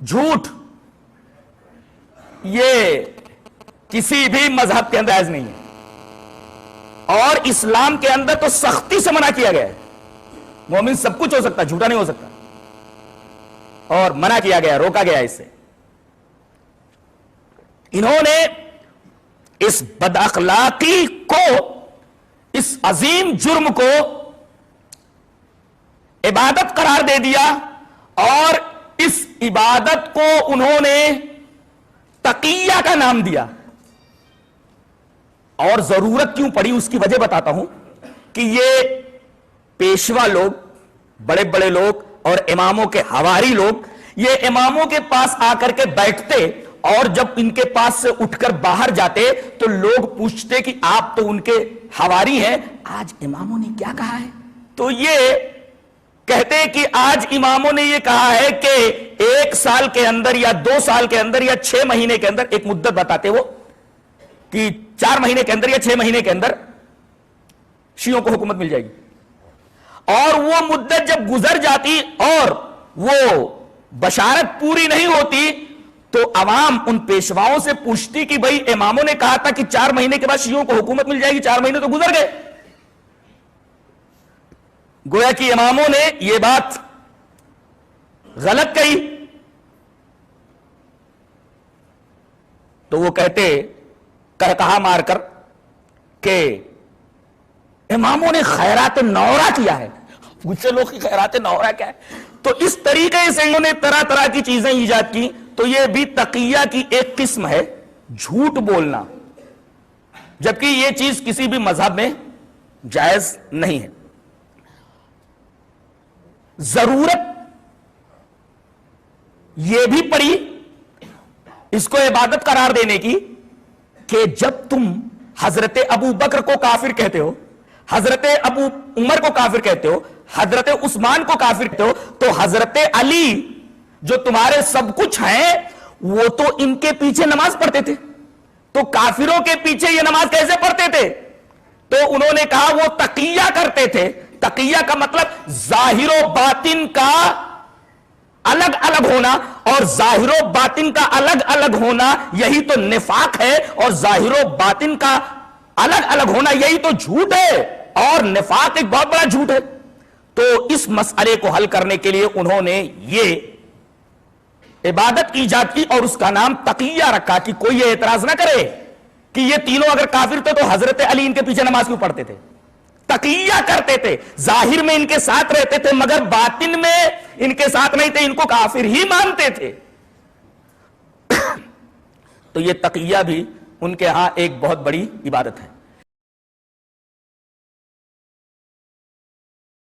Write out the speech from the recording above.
جھوٹ یہ کسی بھی مذہب کے اندر جائز نہیں ہے، اور اسلام کے اندر تو سختی سے منع کیا گیا ہے۔ مومن سب کچھ ہو سکتا، جھوٹا نہیں ہو سکتا، اور منع کیا گیا، روکا گیا اس سے۔ انہوں نے اس بد اخلاقی کو، اس عظیم جرم کو عبادت قرار دے دیا، اور اس عبادت کو انہوں نے تقیہ کا نام دیا۔ اور ضرورت کیوں پڑی اس کی وجہ بتاتا ہوں کہ یہ پیشوا لوگ، بڑے بڑے لوگ اور اماموں کے حواری لوگ، یہ اماموں کے پاس آ کر کے بیٹھتے، اور جب ان کے پاس سے اٹھ کر باہر جاتے تو لوگ پوچھتے کہ آپ تو ان کے حواری ہیں، آج اماموں نے کیا کہا ہے؟ تو یہ کہتے کہ آج اماموں نے یہ کہا ہے کہ 1 سال کے اندر یا 2 سال کے اندر یا 6 مہینے کے اندر، ایک مدت بتاتے وہ کہ 4 مہینے کے اندر یا 6 مہینے کے اندر شیعوں کو حکومت مل جائے گی۔ اور وہ مدت جب گزر جاتی اور وہ بشارت پوری نہیں ہوتی تو عوام ان پیشواؤں سے پوچھتی کہ بھئی اماموں نے کہا تھا کہ 4 مہینے کے بعد شیعوں کو حکومت مل جائے گی، 4 مہینے تو گزر گئے۔ گویا کہ اماموں نے یہ بات غلط کہی، تو وہ کہتے کہا مار کر کہ اماموں نے خیرات نورہ کیا ہے۔ مجھ سے لوگ کی خیرات نورہ کیا ہے؟ تو اس طریقے سے انہوں نے طرح طرح کی چیزیں ایجاد کی۔ تو یہ بھی تقیہ کی ایک قسم ہے، جھوٹ بولنا، جبکہ یہ چیز کسی بھی مذہب میں جائز نہیں ہے۔ ضرورت یہ بھی پڑی اس کو عبادت قرار دینے کی کہ جب تم حضرت ابو بکر کو کافر کہتے ہو، حضرت ابو عمر کو کافر کہتے ہو، حضرت عثمان کو کافر کہتے ہو، تو حضرت علی جو تمہارے سب کچھ ہیں وہ تو ان کے پیچھے نماز پڑھتے تھے، تو کافروں کے پیچھے یہ نماز کیسے پڑھتے تھے؟ تو انہوں نے کہا وہ تقیہ کرتے تھے۔ تقیہ کا مطلب ظاہر و باطن کا الگ الگ ہونا، اور ظاہر و باطن کا الگ الگ ہونا یہی تو نفاق ہے، اور ظاہر و باطن کا الگ الگ ہونا یہی تو جھوٹ ہے، اور نفاق ایک بہت بڑا جھوٹ ہے۔ تو اس مسئلے کو حل کرنے کے لیے انہوں نے یہ عبادت ایجاد کی اور اس کا نام تقیہ رکھا کہ کوئی یہ اعتراض نہ کرے کہ یہ تینوں اگر کافر تھے تو حضرت علی ان کے پیچھے نماز کیوں پڑھتے تھے؟ تقیہ کرتے تھے، ظاہر میں ان کے ساتھ رہتے تھے مگر باطن میں ان کے ساتھ نہیں تھے، ان کو کافر ہی مانتے تھے۔ تو یہ تقیہ بھی ان کے ہاں ایک بہت بڑی عبادت ہے۔